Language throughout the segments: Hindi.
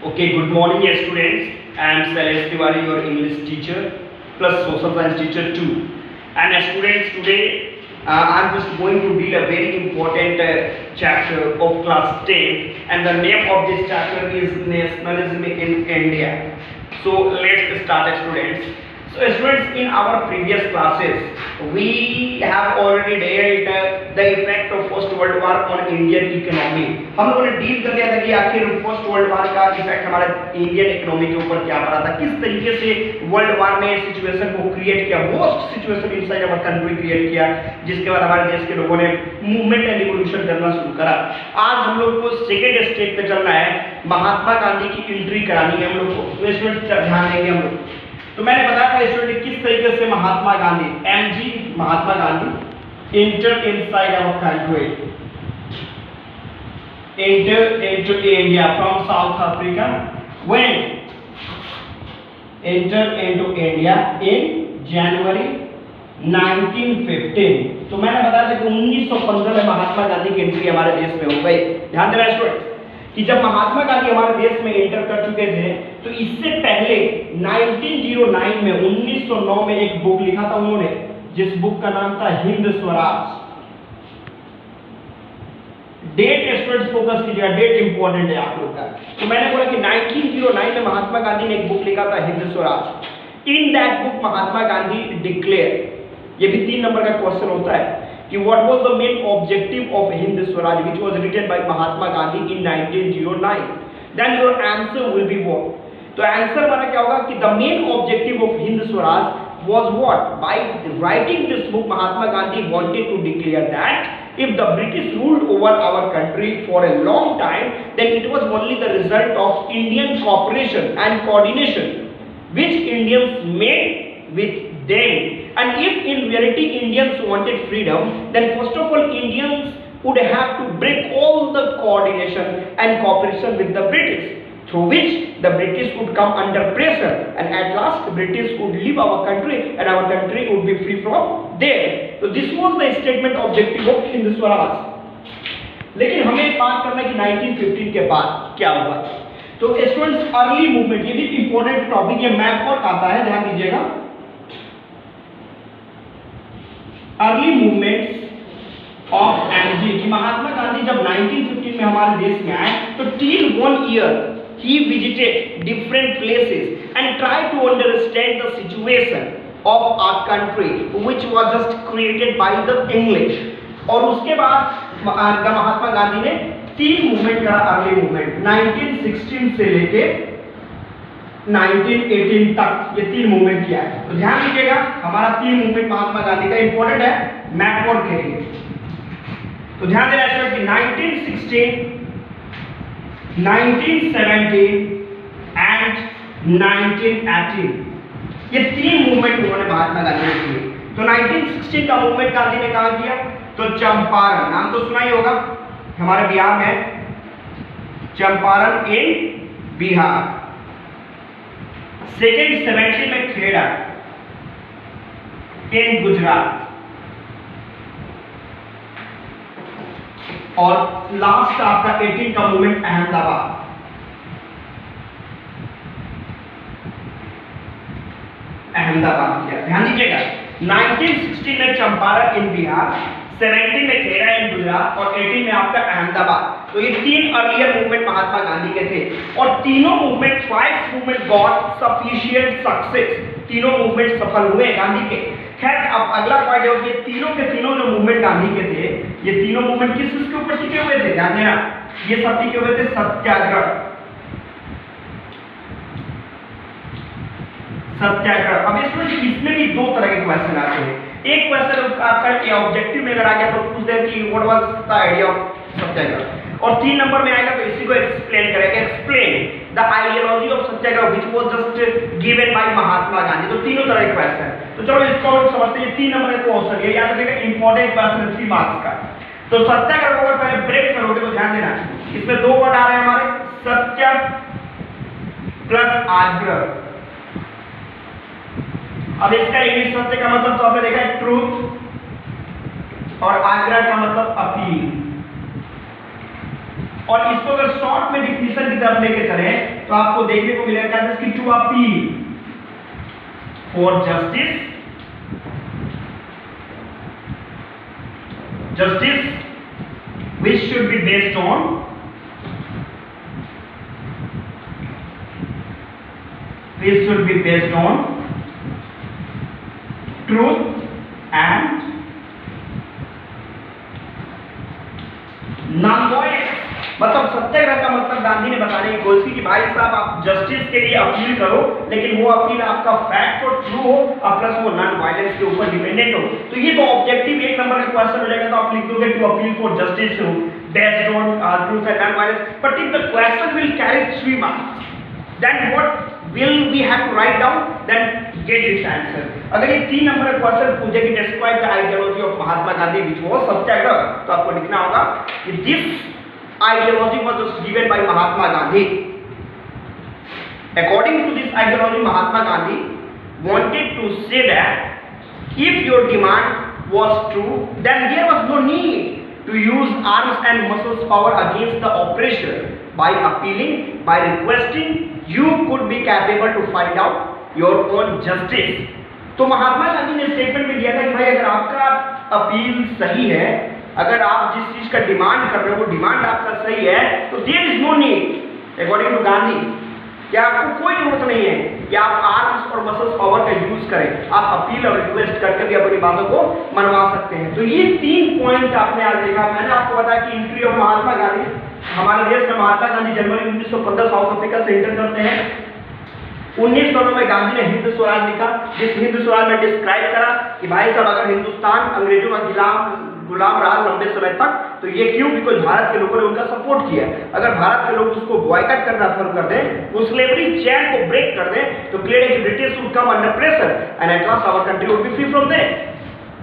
Okay, good morning, yes, students. I am Shailesh Tiwari, your English teacher plus social science teacher too. And students, today I am just going to deal a very important chapter of class 10, and the name of this chapter is Nationalism in India. So let's start, students. So students, in our previous classes we have already dealt the effect of First World War on Indian economy. हम लोगों ने डील कर लिया था कि आखिर फर्स्ट वर्ल्ड वॉर का इफेक्ट हमारे इंडियन इकोनॉमी के ऊपर क्या पड़ा था, किस तरीके से वर्ल्ड वॉर ने सिचुएशन को क्रिएट किया, worst situation inside our country create किया, जिसके बाद हमारे देश के लोगों ने मूवमेंट एंड रिवॉल्यूशन करना शुरू करा। आज हम लोग को सेकेंड स्टेप पे चलना है, महात्मा गांधी की एंट्री करानी है हम लोग को। तो इसमें ध्यान देंगे हम लोग। तो मैंने बताया था स्टूडेंट किस तरीके से Mahatma Gandhi MG Mahatma Gandhi entered inside our country, entered into India from South Africa when entered into India in January 1915। तो मैंने बताया था कि 1915 में महात्मा गांधी की एंट्री हमारे देश में हो गई। ध्यान देना स्टूडेंट कि जब महात्मा गांधी हमारे देश में एंटर कर चुके थे, तो इससे पहले 1909 में 1909 में एक बुक लिखा था उन्होंने, जिस बुक का नाम था Hind Swaraj. Date students focus कीजिएगा, डेट इंपॉर्टेंट है आप लोग का। तो मैंने बोला कि 1909 में महात्मा गांधी ने एक बुक लिखा था Hind Swaraj. In that book Mahatma Gandhi declare, ये भी 3 नंबर का क्वेश्चन होता है कि what was the main objective of Hind Swaraj which was written by Mahatma Gandhi in 1909, then your answer will be what? तो आंसर हमारा क्या होगा कि the main objective of Hind Swaraj was what? By writing this book, Mahatma Gandhi wanted to declare that if the British ruled over our country for a long time, then it was only the result of Indian cooperation and coordination which Indians made with them. And if in reality Indians wanted freedom, then first of all Indians would have to break all the coordination and cooperation with the British, through which the British would come under pressure, and at last the British would leave our country and our country would be free from there. So this was the statement objective of Hind Swaraj। लेकिन हमें बात करना है कि 1915 के बाद क्या हुआ। तो स्टूडेंट्स, अर्ली मूवमेंट, ये भी इंपॉर्टेंट टॉपिक, ये मैप वर्क आता है, ध्यान दीजिएगा। अर्ली मूवमेंट्स ऑफ एमजी कि महात्मा गांधी जब 1915 में हमारे देश में आए, तो टिल 1 ईयर ही visited different places and try to understand the situation of our country which was just created by the English. और उसके बाद महात्मा गांधी ने 3 मूवमेंट करा, अर्ली मूवमेंट 1916 से लेके 1918 तक, ये 3 मूवमेंट किया है। तो ध्यान दीजिएगा, हमारा 3 मूवमेंट महात्मा गांधी का इंपॉर्टेंट है मैप वर्क के लिए। तो ध्यान देना है कि 1916, 1917 एंड 1918, ये 3 मूवमेंट उन्होंने महात्मा गांधी ने किए। तो 1916 का मूवमेंट गांधी ने कहां किया? तो चंपारण, नाम तो सुना ही होगा, हमारे बिहार में, चंपारण इन बिहार। सेकेंड 70 में खेड़ा इन गुजरात, और लास्ट आपका 18 का मूवमेंट अहमदाबाद। अहमदाबाद किया, ध्यान दीजिएगा। 1916 में चंपारण इन बिहार, 70 में खेड़ा इन गुजरात, और 18 में आपका अहमदाबाद। तो ये 3 अर्लियर मूवमेंट महात्मा गांधी के थे, और तीनों movement, twice movement got sufficient success, तीनों मूवमेंट सफल हुए गांधी के। खैर, अब अगला पॉइंट है कि तीनों के तीनों जो मूवमेंट गांधी के थे, ये तीनों मूवमेंट किस के ऊपर टिके हुए थे? ध्यान देना, ये सब टिके हुए थे सत्याग्रह। सत्याग्रह। अब इसमें भी 2 तरह के क्वेश्चन आते हैं। एक क्वेश्चन आपका ऑब्जेक्टिव में अगर आ गया तो पूछ दे कि what was the idea of Satyagraha, और 3 नंबर में आएगा तो इसी को एक्सप्लेन करेंगे, explain the ideology of Satyagraha which was just given by Mahatma Gandhi. तो तीनों तरह के क्वेश्चन। तो चलो इसको हम समझते हैं। 3 नंबर का क्वेश्चन है, याद रखिएगा, इंपॉर्टेंट क्वेश्चन 3 मार्क्स का। तो सत्याग्रह को अगर पहले ब्रेक करोगे तो ध्यान देना, इसमें 2 वर्ड आ रहे हैं हमारे, सत्य प्लस आग्रह। अब इसका इंग्लिश सत्य का मतलब तो आपने देखा है ट्रूथ, और आग्रह का मतलब अपील। और इसको अगर शॉर्ट में डिफिनेशन की तरफ लेके चले तो आपको देखने को मिलेगा कि to appeal for justice which should be based on truth and non-violence। मतलब सत्याग्रह का मतलब गांधी ने बताने की कोशिश की कि भाई साहब आप जस्टिस के लिए अपील करो, लेकिन वो अपील आपका फैक्ट और ट्रू हो और प्लस वो नॉन वायलेंस के ऊपर डिपेंडेंट हो। तो ये तो ऑब्जेक्टिव एक नंबर का क्वेश्चन हो जाएगा, तो आप लिख दोगे to appeal for justice based on truth and non violence. But if the question will carry 3 marks, then what will we have to write down, then get this answer। अगर ये 3 नंबर का क्वेश्चन पूछे कि describe the ideology of Mahatma Gandhi which was सत्याग्रह, तो आपको लिखना होगा कि this ideology was given by Mahatma Gandhi। According to this ideology, Mahatma Gandhi wanted to say that if your demand was true, then there was no need to use arms and muscles power against the oppressor। By appealing, by requesting, you could be capable to find out your own justice। तो महात्मा गांधी ने स्टेटमेंट में दिया था कि भाई अगर आपका अपील सही है, अगर आप जिस चीज का डिमांड कर रहे हो वो डिमांड आपका सही है, तो there is no need according to Gandhi कि आपको कोई जरूरत नहीं है कि आप आर्म्स और मसल्स पावर का यूज करें, आप अपील और रिक्वेस्ट करके भी अपनी बातों को मनवा सकते हैं। तो ये 3 पॉइंट आपने आज देखा। मैंने आपको बताया कि एंट्री ऑफ महात्मा गांधी, हमारे देश में महात्मा गांधी जनवरी 1915 साउथ अफ्रीका से एंटर करते हैं। 1909 में गांधी ने हिंद स्वराज लिखा, जिस हिंद स्वराज में डिस्क्राइब करा कि भाई साहब अगर हिंदुस्तान अंग्रेजों का गुलाम रहा लंबे समय तक, तो ये क्यों? बिकॉज भारत के लोगों ने उनका सपोर्ट किया। अगर भारत के लोग उसको बॉयकॉट करना शुरू कर दें, वो स्लेवरी चेन को ब्रेक कर दें, तो क्लियर है कि British would come under pressure and at last hour country would be free from them.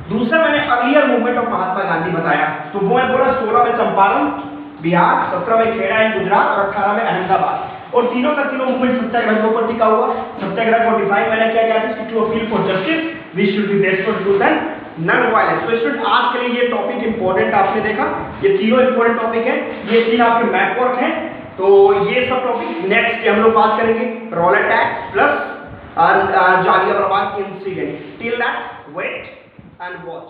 दूसरा मैंने earlier movement of Mahatma Gandhi बताया, तो वो मैं बोला 16 में चंपारण बिहार, 17 में खेड़ा इन गुजरात और 18 में अहमदाबाद। और तीनों का तीनों मूवमेंट सत्याग्रह के ऊपर टिका हुआ। सत्याग्रह को डिफाइन मैंने क्या किया था, to appeal for justice which should be based on truth and non violence. तो स्टूडेंट आज के लिए ये टॉपिक इंपॉर्टेंट आपने देखा, ये तीनों इंपॉर्टेंट टॉपिक है, ये 3 आपके मैप वर्क हैं। तो ये सब टॉपिक नेक्स्ट हम लोग बात करेंगे, रोल अटैक plus Jallianwala Bagh incident. Till that wait and watch.